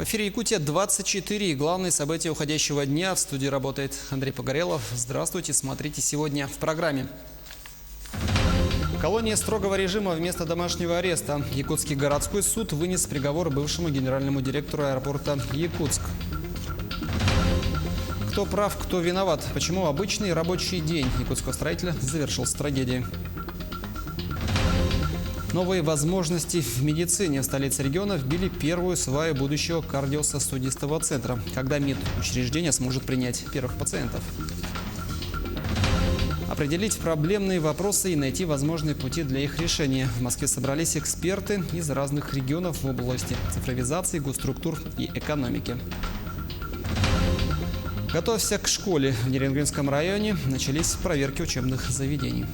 В эфире Якутия-24. Главные события уходящего дня. В студии работает Андрей Погорелов. Здравствуйте. Смотрите сегодня в программе. Колония строгого режима вместо домашнего ареста. Якутский городской суд вынес приговор бывшему генеральному директору аэропорта Якутск. Кто прав, кто виноват? Почему обычный рабочий день якутского строителя завершился трагедией? Новые возможности в медицине. В столице региона вбили первую сваю будущего кардиососудистого центра, когда медучреждение сможет принять первых пациентов. Определить проблемные вопросы и найти возможные пути для их решения. В Москве собрались эксперты из разных регионов в области цифровизации, госструктур и экономики. Готовься к школе. В Нерюнгринском районе начались проверки учебных заведений.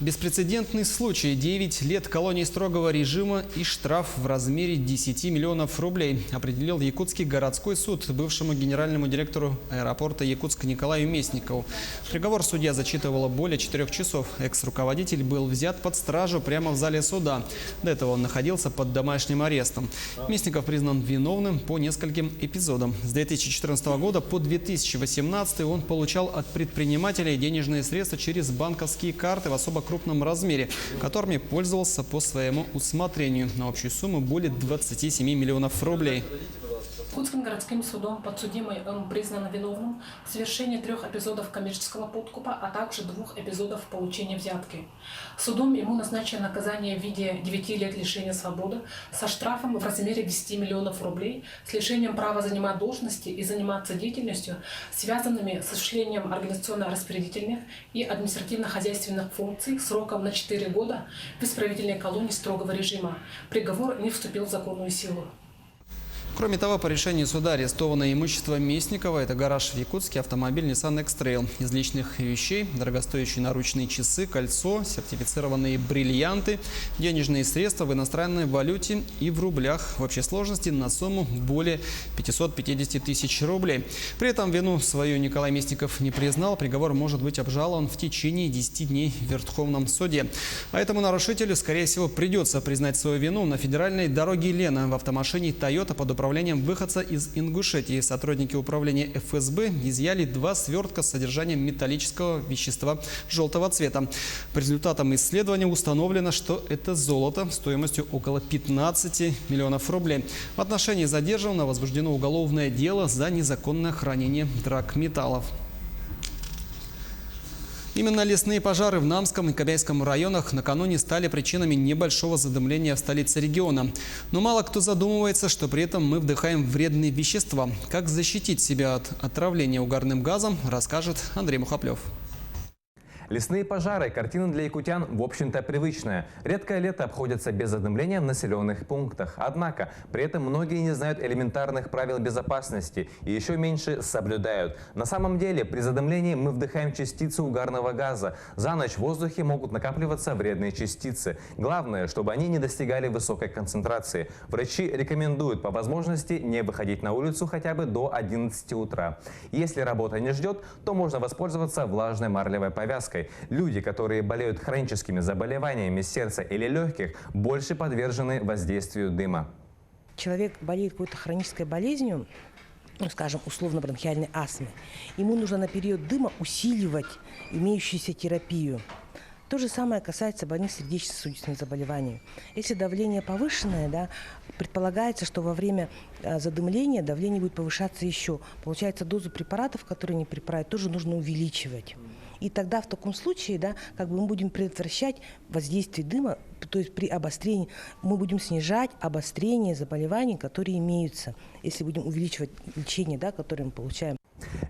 Беспрецедентный случай. 9 лет колонии строгого режима и штраф в размере 10 миллионов рублей определил Якутский городской суд бывшему генеральному директору аэропорта Якутск Николаю Местникову. Приговор судья зачитывала более 4 часов. Экс-руководитель был взят под стражу прямо в зале суда. До этого он находился под домашним арестом. Местников признан виновным по нескольким эпизодам. С 2014 года по 2018 он получал от предпринимателей денежные средства через банковские карты в особо крупном размере, которыми пользовался по своему усмотрению на общую сумму более 27 миллионов рублей. Якутским городским судом подсудимый признан виновным в совершении 3 эпизодов коммерческого подкупа, а также 2 эпизодов получения взятки. Судом ему назначено наказание в виде 9 лет лишения свободы со штрафом в размере 10 миллионов рублей, с лишением права занимать должности и заниматься деятельностью, связанными с осуществлением организационно-распорядительных и административно-хозяйственных функций сроком на 4 года в исправительной колонии строгого режима. Приговор не вступил в законную силу. Кроме того, по решению суда арестовано имущество Местникова. Это гараж в Якутске, автомобиль Nissan X-Trail. Из личных вещей дорогостоящие наручные часы, кольцо, сертифицированные бриллианты, денежные средства в иностранной валюте и в рублях. В общей сложности на сумму более 550 тысяч рублей. При этом вину свою Николай Местников не признал. Приговор может быть обжалован в течение 10 дней в Верховном суде. А этому нарушителю, скорее всего, придется признать свою вину. На федеральной дороге Лена в автомашине Toyota под управлением выходца из Ингушетии сотрудники управления ФСБ изъяли 2 свертка с содержанием металлического вещества желтого цвета. По результатам исследования установлено, что это золото стоимостью около 15 миллионов рублей. В отношении задержанного возбуждено уголовное дело за незаконное хранение драгметаллов. Именно лесные пожары в Намском и Кобяйском районах накануне стали причинами небольшого задымления в столице региона. Но мало кто задумывается, что при этом мы вдыхаем вредные вещества. Как защитить себя от отравления угарным газом, расскажет Андрей Мухоплев. Лесные пожары – картина для якутян, в общем-то, привычная. Редкое лето обходится без задымления в населенных пунктах. Однако, при этом многие не знают элементарных правил безопасности и еще меньше соблюдают. На самом деле, при задымлении мы вдыхаем частицы угарного газа. За ночь в воздухе могут накапливаться вредные частицы. Главное, чтобы они не достигали высокой концентрации. Врачи рекомендуют по возможности не выходить на улицу хотя бы до 11 утра. Если работа не ждет, то можно воспользоваться влажной марлевой повязкой. Люди, которые болеют хроническими заболеваниями сердца или легких, больше подвержены воздействию дыма. Человек болеет какой-то хронической болезнью, ну, скажем, условно-бронхиальной астмы. Ему нужно на период дыма усиливать имеющуюся терапию. То же самое касается больных сердечно-сосудистыми заболеваниями. Если давление повышенное, да, предполагается, что во время задымления давление будет повышаться еще. Получается, дозу препаратов, которые они препарают, тоже нужно увеличивать. И тогда в таком случае, да, как бы мы будем предотвращать воздействие дыма, то есть при обострении мы будем снижать обострение заболеваний, которые имеются, если будем увеличивать лечение, да, которое мы получаем.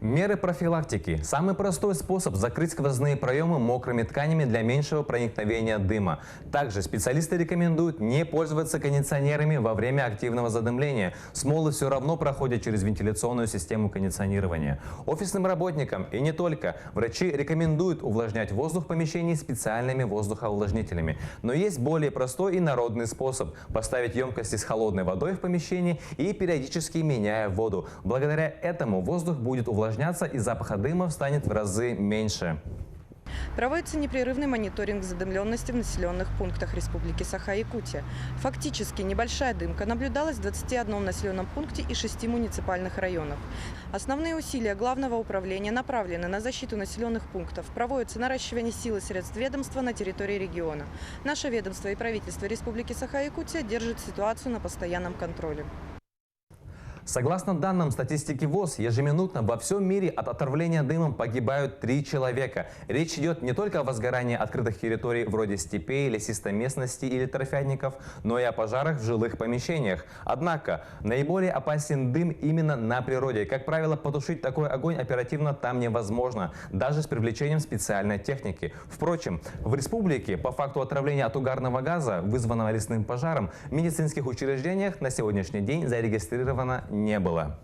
Меры профилактики. Самый простой способ закрыть сквозные проемы мокрыми тканями для меньшего проникновения дыма. Также специалисты рекомендуют не пользоваться кондиционерами во время активного задымления. Смолы все равно проходят через вентиляционную систему кондиционирования. Офисным работникам и не только врачи рекомендуют увлажнять воздух в помещении специальными воздухоувлажнителями. Но есть более простой и народный способ – поставить емкости с холодной водой в помещении и периодически меняя воду. Благодаря этому воздух будет увлажняться и запаха дыма станет в разы меньше. Проводится непрерывный мониторинг задымленности в населенных пунктах Республики Саха-Якутия. Фактически небольшая дымка наблюдалась в 21 населенном пункте и 6 муниципальных районах. Основные усилия Главного управления направлены на защиту населенных пунктов. Проводится наращивание сил и средств ведомства на территории региона. Наше ведомство и правительство Республики Саха-Якутия держат ситуацию на постоянном контроле. Согласно данным статистики ВОЗ, ежеминутно во всем мире от отравления дымом погибают 3 человека. Речь идет не только о возгорании открытых территорий вроде степей, лесистой местности или торфяников, но и о пожарах в жилых помещениях. Однако наиболее опасен дым именно на природе. Как правило, потушить такой огонь оперативно там невозможно, даже с привлечением специальной техники. Впрочем, в республике по факту отравления от угарного газа, вызванного лесным пожаром, в медицинских учреждениях на сегодняшний день зарегистрировано не было.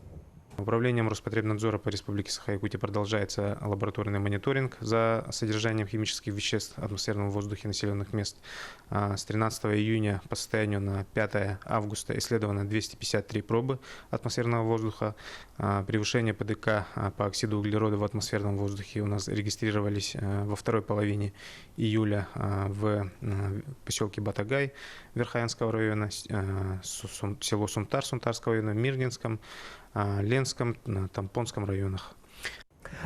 Управлением Роспотребнадзора по Республике Саха-Якутия продолжается лабораторный мониторинг за содержанием химических веществ в атмосферном воздухе населенных мест. С 13 июня по состоянию на 5 августа исследовано 253 пробы атмосферного воздуха. Превышение ПДК по оксиду углерода в атмосферном воздухе у нас регистрировались во второй половине июля в поселке Батагай Верхоянского района, село Сунтар Сунтарского района, Мирнинском, Ленском, Тампонском районах.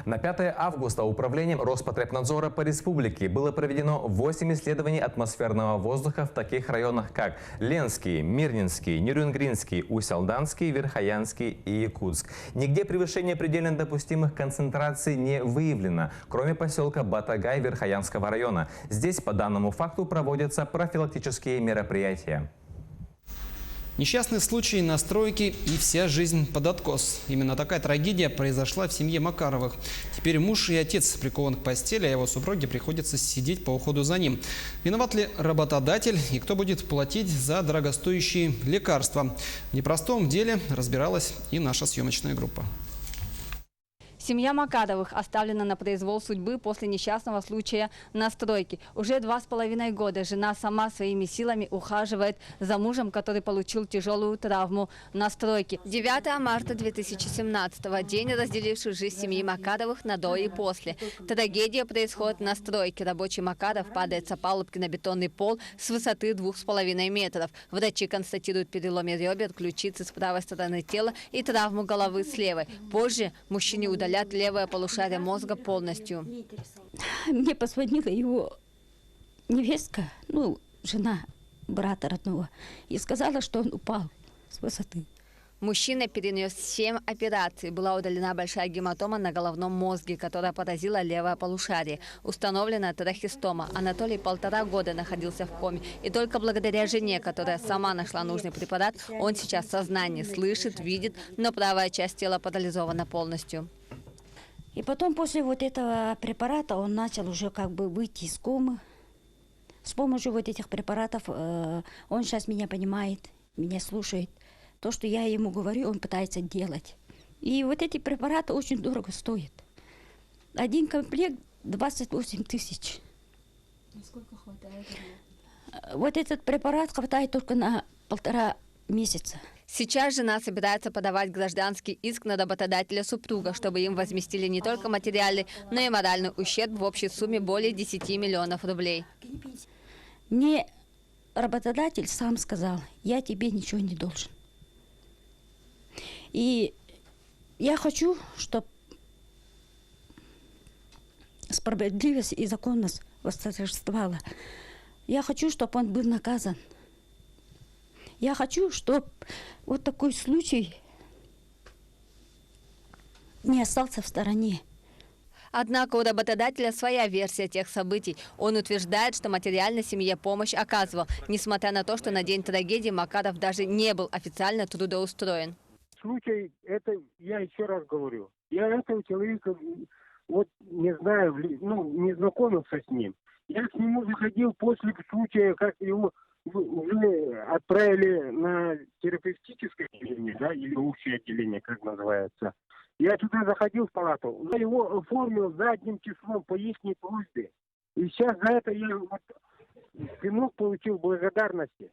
На 5 августа управлением Роспотребнадзора по республике было проведено 8 исследований атмосферного воздуха в таких районах, как Ленский, Мирнинский, Нерюнгринский, Усть-Алданский, Верхоянский и Якутск. Нигде превышение предельно допустимых концентраций не выявлено, кроме поселка Батагай Верхоянского района. Здесь по данному факту проводятся профилактические мероприятия. Несчастный случай на стройке и вся жизнь под откос. Именно такая трагедия произошла в семье Макаровых. Теперь муж и отец прикован к постели, а его супруге приходится сидеть по уходу за ним. Виноват ли работодатель и кто будет платить за дорогостоящие лекарства? В непростом деле разбиралась и наша съемочная группа. Семья Макаровых оставлена на произвол судьбы после несчастного случая на стройке. Уже 2,5 года жена сама своими силами ухаживает за мужем, который получил тяжелую травму на стройке. 9 марта 2017-го, день, разделивший жизнь семьи Макаровых на до и после. Трагедия происходит на стройке. Рабочий Макаров падает с опалубки на бетонный пол с высоты 2,5 метров. Врачи констатируют переломы ребер, ключицы с правой стороны тела и травму головы с левой. Позже мужчине удалят левое полушарие мозга полностью. Мне позвонила его невестка, жена брата родного, и сказала, что он упал с высоты. Мужчина перенес 7 операций. Была удалена большая гематома на головном мозге, которая поразила левое полушарие. Установлена трахестома. Анатолий 1,5 года находился в коме. И только благодаря жене, которая сама нашла нужный препарат, он сейчас в сознании, слышит, видит, но правая часть тела парализована полностью. И потом после вот этого препарата он начал уже выйти из комы. С помощью вот этих препаратов он сейчас меня понимает, меня слушает. То, что я ему говорю, он пытается делать. И вот эти препараты очень дорого стоят. Один комплект 28 тысяч. Насколько хватает? Вот этот препарат хватает только на 1,5 месяца. Сейчас жена собирается подавать гражданский иск на работодателя супруга, чтобы им возместили не только материальный, но и моральный ущерб в общей сумме более 10 миллионов рублей. Мне работодатель сам сказал, я тебе ничего не должен. И я хочу, чтобы справедливость и законность восторжествовала. Я хочу, чтобы он был наказан. Я хочу, чтобы вот такой случай не остался в стороне. Однако у работодателя своя версия тех событий. Он утверждает, что материально семье помощь оказывал, несмотря на то, что на день трагедии Макаров даже не был официально трудоустроен. Случай, это я еще раз говорю, я этого человека не знаю, не знакомился с ним. Я к нему заходил после случая, как его уже отправили на терапевтическое отделение, или общее отделение, как называется. Я туда заходил в палату, я его оформил задним числом по их просьбе. И сейчас за это я сынок получил благодарности.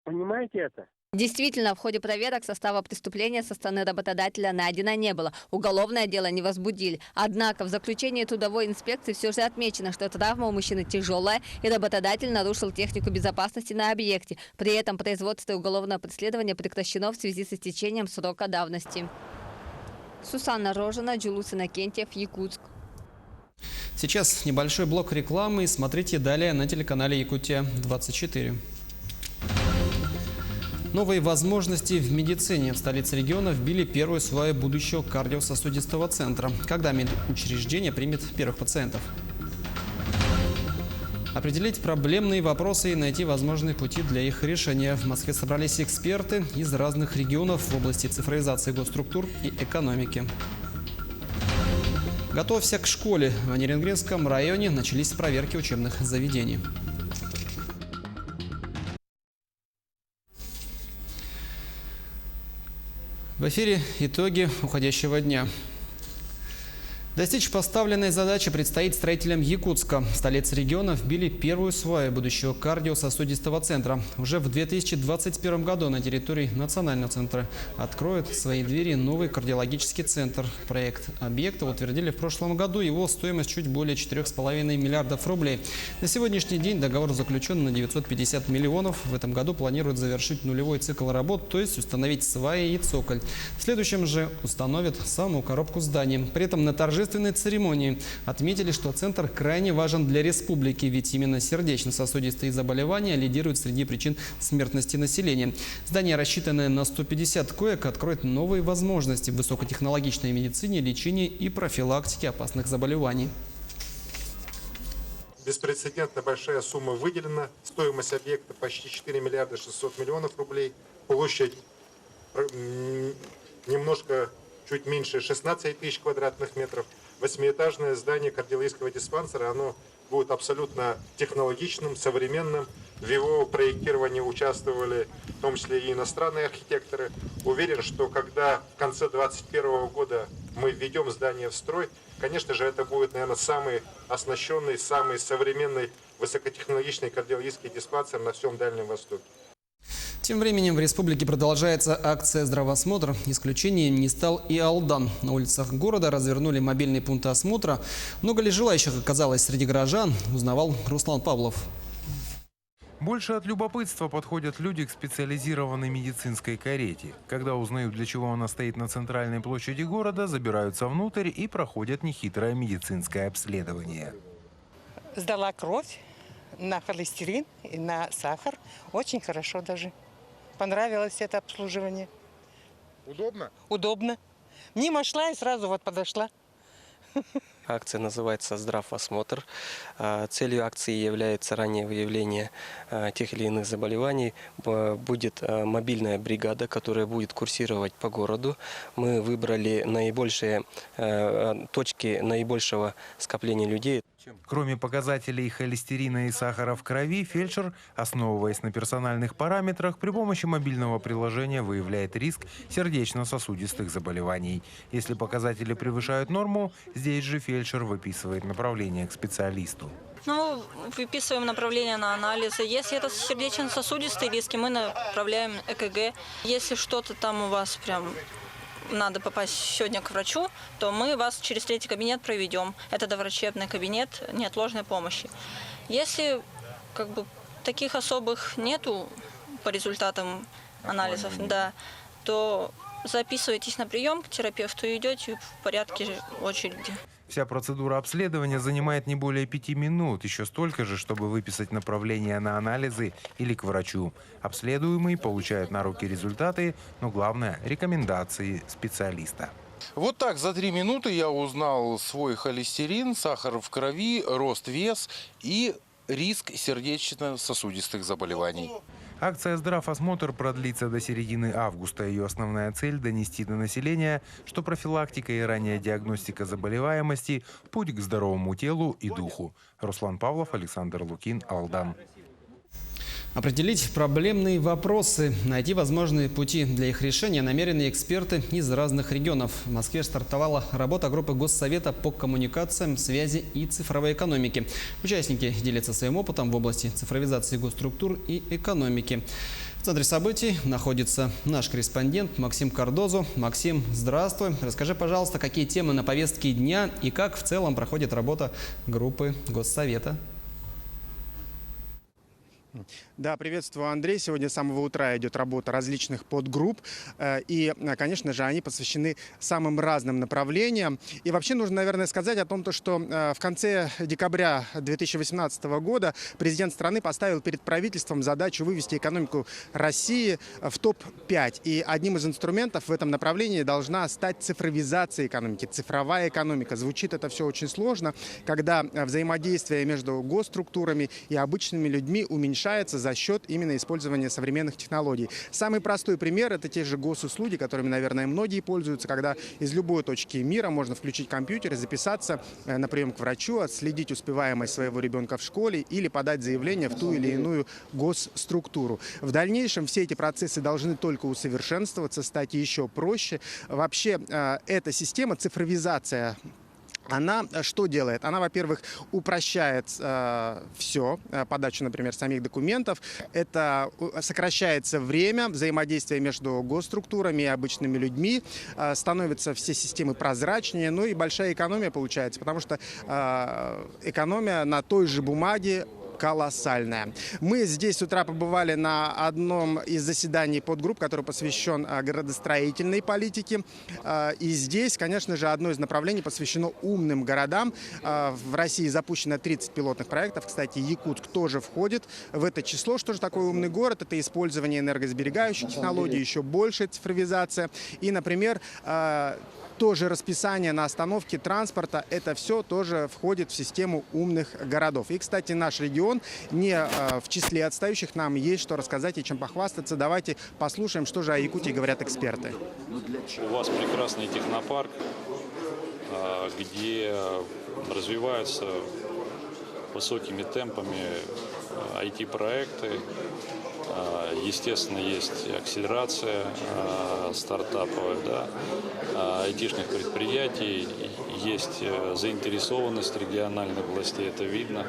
Понимаете это? Действительно, в ходе проверок состава преступления со стороны работодателя найдено не было. Уголовное дело не возбудили. Однако в заключении трудовой инспекции все же отмечено, что травма у мужчины тяжелая, и работодатель нарушил технику безопасности на объекте. При этом производство уголовного преследования прекращено в связи с истечением срока давности. Сусанна Рожина, Джулус Иннокентьев, Якутск. Сейчас небольшой блок рекламы. Смотрите далее на телеканале Якутия-24. Новые возможности в медицине. В столице региона вбили первую сваю будущего кардиососудистого центра. Когда медучреждение примет первых пациентов? Определить проблемные вопросы и найти возможные пути для их решения. В Москве собрались эксперты из разных регионов в области цифровизации госструктур и экономики. Готовься к школе. В Нерюнгринском районе начались проверки учебных заведений. В эфире итоги уходящего дня. Достичь поставленной задачи предстоит строителям Якутска. В столице региона вбили первую сваю будущего кардиососудистого центра. Уже в 2021 году на территории Национального центра откроет свои двери новый кардиологический центр. Проект объекта утвердили в прошлом году. Его стоимость чуть более 4,5 миллиардов рублей. На сегодняшний день договор заключен на 950 миллионов. В этом году планируют завершить нулевой цикл работ, то есть установить сваи и цоколь. В следующем же установят саму коробку здания. При этом на торжественной церемонии отметили, что центр крайне важен для республики, ведь именно сердечно-сосудистые заболевания лидируют среди причин смертности населения. Здание, рассчитанное на 150 коек, откроет новые возможности в высокотехнологичной медицине, лечении и профилактике опасных заболеваний. Беспрецедентно большая сумма выделена. Стоимость объекта почти 4 миллиарда 600 миллионов рублей. Площадь немножко чуть меньше 16 тысяч квадратных метров. 8-этажное здание кардиологического диспансера, оно будет абсолютно технологичным, современным. В его проектировании участвовали в том числе и иностранные архитекторы. Уверен, что когда в конце 2021 года мы введем здание в строй, конечно же, это будет, наверное, самый оснащенный, самый современный высокотехнологичный кардиологический диспансер на всем Дальнем Востоке. Тем временем в республике продолжается акция «Здравосмотр». Исключением не стал и Алдан. На улицах города развернули мобильные пункты осмотра. Много ли желающих оказалось среди горожан, узнавал Руслан Павлов. Больше от любопытства подходят люди к специализированной медицинской карете. Когда узнают, для чего она стоит на центральной площади города, забираются внутрь и проходят нехитрое медицинское обследование. Сдала кровь на холестерин и на сахар. Очень хорошо даже. Понравилось это обслуживание. Удобно? Удобно. Мимо шла и сразу вот подошла. Акция называется «Здравосмотр». Целью акции является раннее выявление тех или иных заболеваний. Будет мобильная бригада, которая будет курсировать по городу. Мы выбрали наибольшие точки наибольшего скопления людей. Кроме показателей холестерина и сахара в крови, фельдшер, основываясь на персональных параметрах, при помощи мобильного приложения выявляет риск сердечно-сосудистых заболеваний. Если показатели превышают норму, здесь же фельдшер выписывает направление к специалисту. Выписываем направление на анализы. Если это сердечно-сосудистые риски, мы направляем ЭКГ. Если что-то там у вас прям надо попасть сегодня к врачу, то мы вас через третий кабинет проведем. Это доврачебный кабинет неотложной помощи. Если таких особых нету по результатам анализов, то записывайтесь на прием к терапевту и идете в порядке очереди. Вся процедура обследования занимает не более 5 минут, еще столько же, чтобы выписать направление на анализы или к врачу. Обследуемый получает на руки результаты, но главное – рекомендации специалиста. Вот так за 3 минуты я узнал свой холестерин, сахар в крови, рост, вес и риск сердечно-сосудистых заболеваний. Акция «Здравосмотр» продлится до середины августа. Ее основная цель – донести до населения, что профилактика и ранняя диагностика заболеваемости – путь к здоровому телу и духу. Руслан Павлов, Александр Лукин, Алдан. Определить проблемные вопросы, найти возможные пути для их решения намерены эксперты из разных регионов. В Москве стартовала работа группы Госсовета по коммуникациям, связи и цифровой экономике. Участники делятся своим опытом в области цифровизации госструктур и экономики. В центре событий находится наш корреспондент Максим Кардозо. Максим, здравствуй. Расскажи, пожалуйста, какие темы на повестке дня и как в целом проходит работа группы Госсовета. Да, приветствую, Андрей. Сегодня с самого утра идет работа различных подгрупп. И, конечно же, они посвящены самым разным направлениям. И вообще нужно, наверное, сказать о том, что в конце декабря 2018 года президент страны поставил перед правительством задачу вывести экономику России в топ-5. И одним из инструментов в этом направлении должна стать цифровизация экономики, цифровая экономика. Звучит это все очень сложно, когда взаимодействие между госструктурами и обычными людьми уменьшается за счет именно использования современных технологий. Самый простой пример – это те же госуслуги, которыми, наверное, многие пользуются, когда из любой точки мира можно включить компьютер и записаться на прием к врачу, отследить успеваемость своего ребенка в школе или подать заявление в ту или иную госструктуру. В дальнейшем все эти процессы должны только усовершенствоваться, стать еще проще. Вообще, эта система, цифровизация, она что делает? Она, во-первых, упрощает все, подачу, например, самих документов. Это сокращается время взаимодействия между госструктурами и обычными людьми. Становятся все системы прозрачнее. Ну и большая экономия получается, потому что экономия на той же бумаге колоссальная. Мы здесь с утра побывали на одном из заседаний подгрупп, который посвящен градостроительной политике. И здесь, конечно же, одно из направлений посвящено умным городам. В России запущено 30 пилотных проектов. Кстати, Якутск тоже входит в это число. Что же такое умный город? Это использование энергосберегающих технологий, еще большая цифровизация. И, например, тоже расписание на остановке транспорта, это все тоже входит в систему умных городов. И, кстати, наш регион не в числе отстающих, нам есть что рассказать и чем похвастаться. Давайте послушаем, что же о Якутии говорят эксперты. У вас прекрасный технопарк, где развиваются высокими темпами IT-проекты. Естественно, есть акселерация стартаповая, да, айтишных предприятий, есть заинтересованность региональных властей, это видно.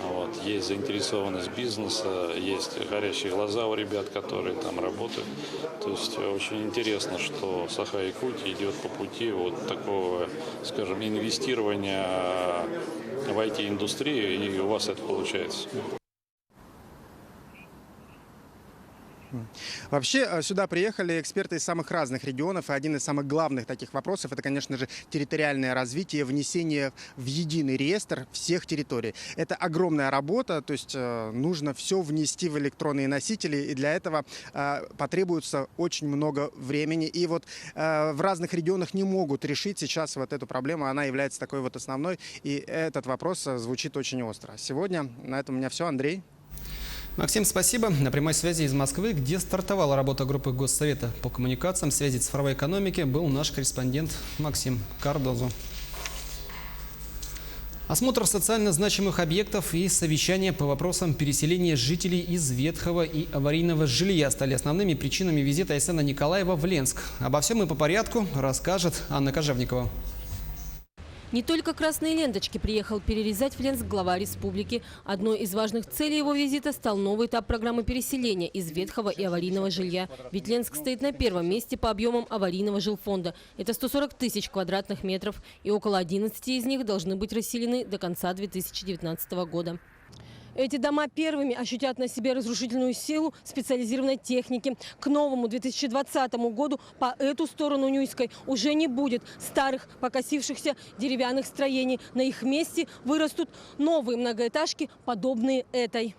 Вот, есть заинтересованность бизнеса, есть горящие глаза у ребят, которые там работают. То есть очень интересно, что Саха-Якутия идет по пути вот такого, скажем, инвестирования в IT-индустрию, и у вас это получается. Вообще сюда приехали эксперты из самых разных регионов, и один из самых главных таких вопросов – это, конечно же, территориальное развитие, внесение в единый реестр всех территорий. Это огромная работа, то есть нужно все внести в электронные носители, и для этого потребуется очень много времени. И вот в разных регионах не могут решить сейчас вот эту проблему, она является такой вот основной, и этот вопрос звучит очень остро. Сегодня на этом у меня все. Андрей. Максим, спасибо. На прямой связи из Москвы, где стартовала работа группы Госсовета по коммуникациям, связи и цифровой экономике, был наш корреспондент Максим Кардозо. Осмотр социально значимых объектов и совещания по вопросам переселения жителей из ветхого и аварийного жилья стали основными причинами визита Айсена Николаева в Ленск. Обо всем и по порядку расскажет Анна Кожевникова. Не только красные ленточки приехал перерезать в Ленск глава республики. Одной из важных целей его визита стал новый этап программы переселения из ветхого и аварийного жилья. Ведь Ленск стоит на первом месте по объемам аварийного жилфонда. Это 140 тысяч квадратных метров, и около 11 из них должны быть расселены до конца 2019 года. Эти дома первыми ощутят на себе разрушительную силу специализированной техники. К новому 2020 году по эту сторону Нюйской уже не будет старых покосившихся деревянных строений. На их месте вырастут новые многоэтажки, подобные этой.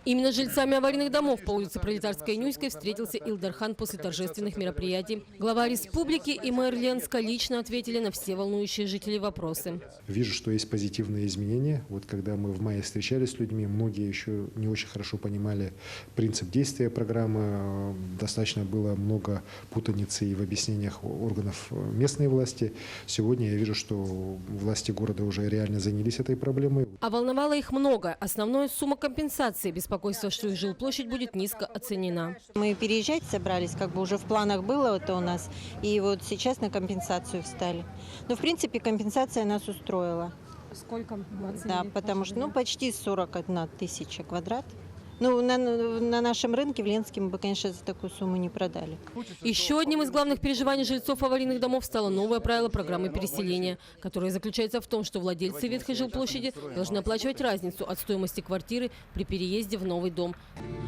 Именно с жильцами аварийных домов по улице Пролетарской и Нюйской встретился Илдархан после торжественных мероприятий. Глава республики и мэр Ленска лично ответили на все волнующие жителей вопросы. Вижу, что есть позитивные изменения. Вот когда мы в мае встречались с людьми, многие еще не очень хорошо понимали принцип действия программы. Достаточно было много путаницы и в объяснениях органов местной власти. Сегодня я вижу, что власти города уже реально занялись этой проблемой. А волновало их много. Основная сумма компенсации беспокойство, что их жилплощадь будет низко оценена. Мы переезжать собрались, как бы уже в планах было это у нас. И вот сейчас на компенсацию встали. Но в принципе компенсация нас устроила. Сколько? Да, потому что почти 41 тысяча квадрат. Ну, на нашем рынке в Ленске мы бы, конечно, за такую сумму не продали. Еще одним из главных переживаний жильцов аварийных домов стало новое правило программы переселения, которое заключается в том, что владельцы ветхой жилплощади должны оплачивать разницу от стоимости квартиры при переезде в новый дом.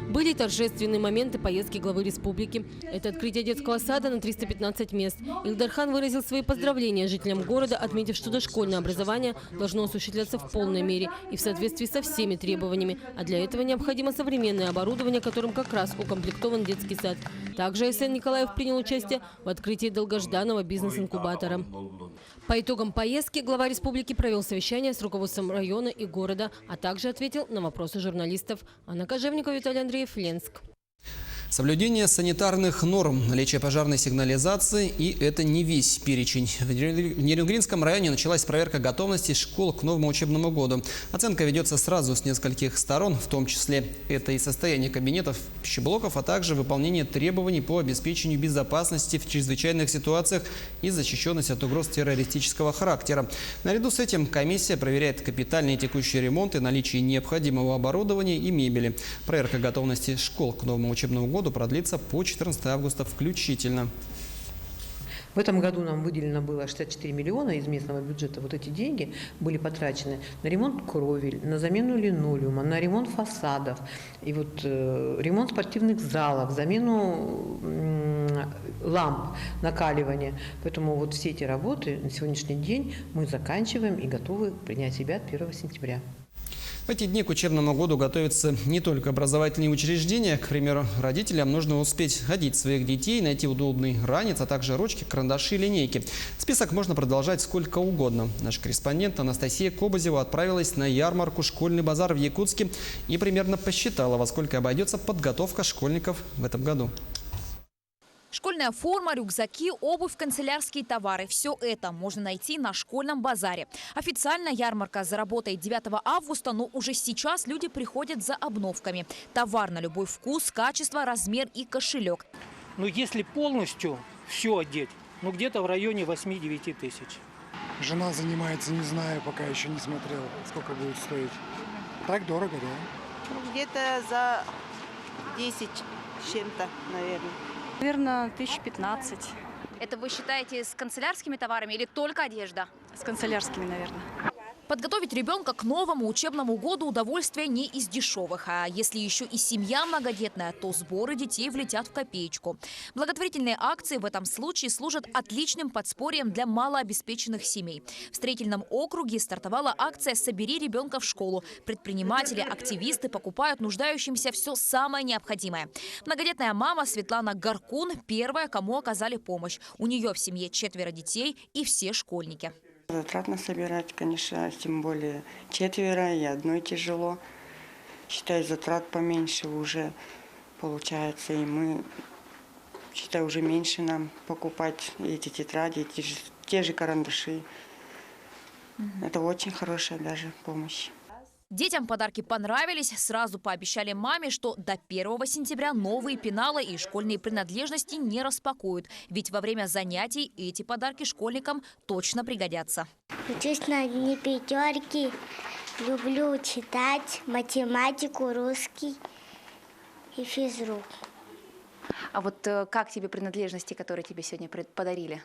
Были и торжественные моменты поездки главы республики. Это открытие детского сада на 315 мест. Ильдархан выразил свои поздравления жителям города, отметив, что дошкольное образование должно осуществляться в полной мере и в соответствии со всеми требованиями, а для этого необходимо современное оборудование, которым как раз укомплектован детский сад. Также Айсен Николаев принял участие в открытии долгожданного бизнес-инкубатора. По итогам поездки глава республики провел совещание с руководством района и города, а также ответил на вопросы журналистов. Анна Кожевникова, Виталий Андреев, Ленск. Соблюдение санитарных норм, наличие пожарной сигнализации, и это не весь перечень. В Нерюнгринском районе началась проверка готовности школ к новому учебному году. Оценка ведется сразу с нескольких сторон, в том числе это и состояние кабинетов, пищеблоков, а также выполнение требований по обеспечению безопасности в чрезвычайных ситуациях и защищенность от угроз террористического характера. Наряду с этим комиссия проверяет капитальные и текущие ремонты, наличие необходимого оборудования и мебели. Проверка готовности школ к новому учебному году продлится по 14 августа включительно. В этом году нам выделено было 64 миллиона из местного бюджета. Вот эти деньги были потрачены на ремонт кровель, на замену линолеума, на ремонт фасадов, и вот ремонт спортивных залов, замену ламп, накаливание. Поэтому вот все эти работы на сегодняшний день мы заканчиваем и готовы принять ребят 1 сентября. В эти дни к учебному году готовятся не только образовательные учреждения. К примеру, родителям нужно успеть одеть своих детей, найти удобный ранец, а также ручки, карандаши и линейки. Список можно продолжать сколько угодно. Наш корреспондент Анастасия Кобызева отправилась на ярмарку «Школьный базар» в Якутске и примерно посчитала, во сколько обойдется подготовка школьников в этом году. Школьная форма, рюкзаки, обувь, канцелярские товары – все это можно найти на школьном базаре. Официально ярмарка заработает 9 августа, но уже сейчас люди приходят за обновками. Товар на любой вкус, качество, размер и кошелек. Но если полностью все одеть, где-то в районе 8-9 тысяч. Жена занимается, не знаю, пока еще не смотрел, сколько будет стоить. Так дорого, да? Где-то за 10 с чем-то, наверное. Наверное, 1015. Это вы считаете с канцелярскими товарами или только одежда? С канцелярскими, наверное. Подготовить ребенка к новому учебному году удовольствие не из дешевых. А если еще и семья многодетная, то сборы детей влетят в копеечку. Благотворительные акции в этом случае служат отличным подспорьем для малообеспеченных семей. В Строительном округе стартовала акция «Собери ребенка в школу». Предприниматели, активисты покупают нуждающимся все самое необходимое. Многодетная мама Светлана Гаркун первая, кому оказали помощь. У нее в семье 4 детей и все школьники. Затратно собирать, конечно, тем более 4 и одной тяжело. Считай, затрат поменьше уже получается. И мы, считай, уже меньше нам покупать эти тетради, те же карандаши. Это очень хорошая даже помощь. Детям подарки понравились. Сразу пообещали маме, что до 1 сентября новые пеналы и школьные принадлежности не распакуют. Ведь во время занятий эти подарки школьникам точно пригодятся. Учусь на одни 5, люблю читать математику, русский и физрук. А вот как тебе принадлежности, которые тебе сегодня подарили?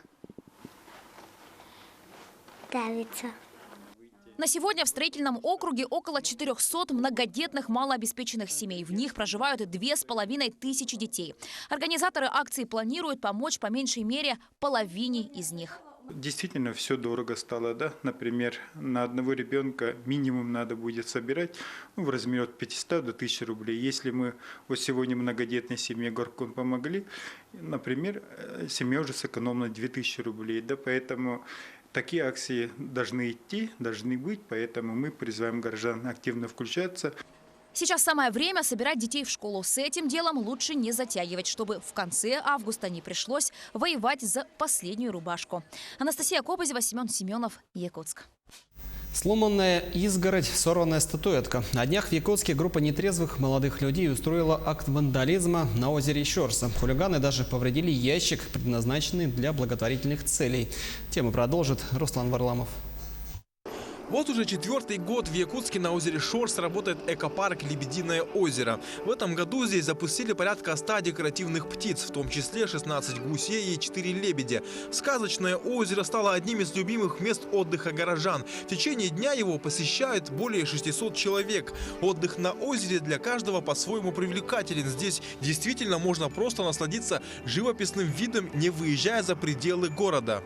Нравится. На сегодня в Строительном округе около 400 многодетных малообеспеченных семей. В них проживают 2500 детей. Организаторы акции планируют помочь по меньшей мере половине из них. Действительно, все дорого стало, да? Например, на одного ребенка минимум надо будет собирать в размере от 500 до 1000 рублей. Если мы вот сегодня многодетной семье Гаркун помогли, например, семья уже сэкономила 2000 рублей, да? Поэтому такие акции должны идти, должны быть, поэтому мы призываем горожан активно включаться. Сейчас самое время собирать детей в школу. С этим делом лучше не затягивать, чтобы в конце августа не пришлось воевать за последнюю рубашку. Анастасия Кобызева, Семен Семенов, Якутск. Сломанная изгородь, сорванная статуэтка. На днях в Якутске группа нетрезвых молодых людей устроила акт вандализма на озере Щорса. Хулиганы даже повредили ящик, предназначенный для благотворительных целей. Тему продолжит Руслан Варламов. Вот уже 4-й год в Якутске на озере Щорс работает экопарк «Лебединое озеро». В этом году здесь запустили порядка 100 декоративных птиц, в том числе 16 гусей и 4 лебедя. Сказочное озеро стало одним из любимых мест отдыха горожан. В течение дня его посещают более 600 человек. Отдых на озере для каждого по-своему привлекателен. Здесь действительно можно просто насладиться живописным видом, не выезжая за пределы города.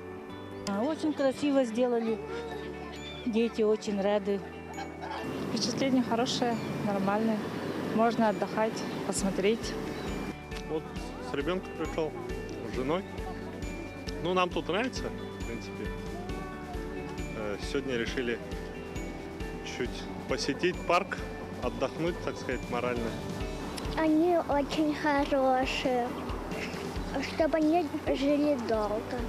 Очень красиво сделали. Дети очень рады. Впечатление хорошее, нормальное. Можно отдыхать, посмотреть. Вот с ребенком пришел, с женой. Ну, нам тут нравится, в принципе. Сегодня решили чуть посетить парк, отдохнуть, так сказать, морально. Они очень хорошие, чтобы они жили долго.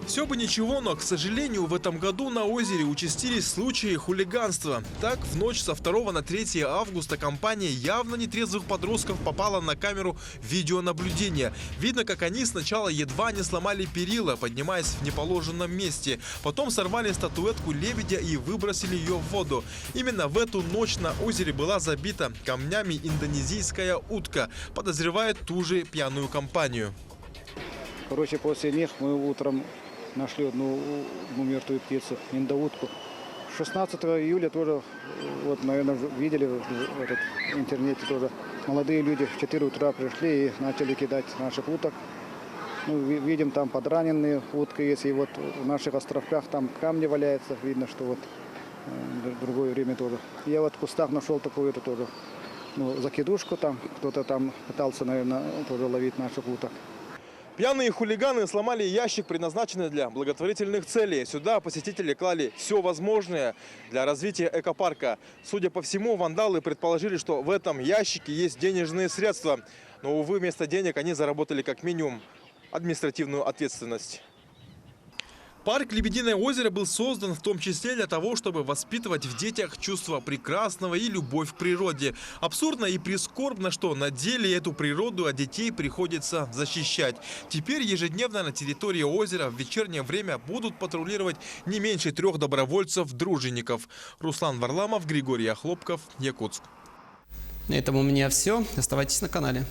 Все бы ничего, но, к сожалению, в этом году на озере участились случаи хулиганства. Так, в ночь со 2 на 3 августа компания явно нетрезвых подростков попала на камеру видеонаблюдения. Видно, как они сначала едва не сломали перила, поднимаясь в неположенном месте. Потом сорвали статуэтку лебедя и выбросили ее в воду. Именно в эту ночь на озере была забита камнями индонезийская утка. Подозревают ту же пьяную компанию. Короче, после них мы утром нашли одну мертвую птицу, индоутку. 16 июля тоже, вот, наверное, видели в интернете тоже. Молодые люди в 4 утра пришли и начали кидать наших уток. Ну, видим, там подраненные утки есть. И вот в наших островках там камни валяются. Видно, что вот в другое время тоже. Я вот в кустах нашел такую-то тоже, ну, закидушку там. Кто-то там пытался, наверное, тоже ловить наших уток. Пьяные хулиганы сломали ящик, предназначенный для благотворительных целей. Сюда посетители клали все возможное для развития экопарка. Судя по всему, вандалы предположили, что в этом ящике есть денежные средства. Но, увы, вместо денег они заработали как минимум административную ответственность. Парк «Лебединое озеро» был создан в том числе для того, чтобы воспитывать в детях чувство прекрасного и любовь к природе. Абсурдно и прискорбно, что на деле эту природу от детей приходится защищать. Теперь ежедневно на территории озера в вечернее время будут патрулировать не меньше 3 добровольцев-дружинников. Руслан Варламов, Григорий Охлопков, Якутск. На этом у меня все. Оставайтесь на канале.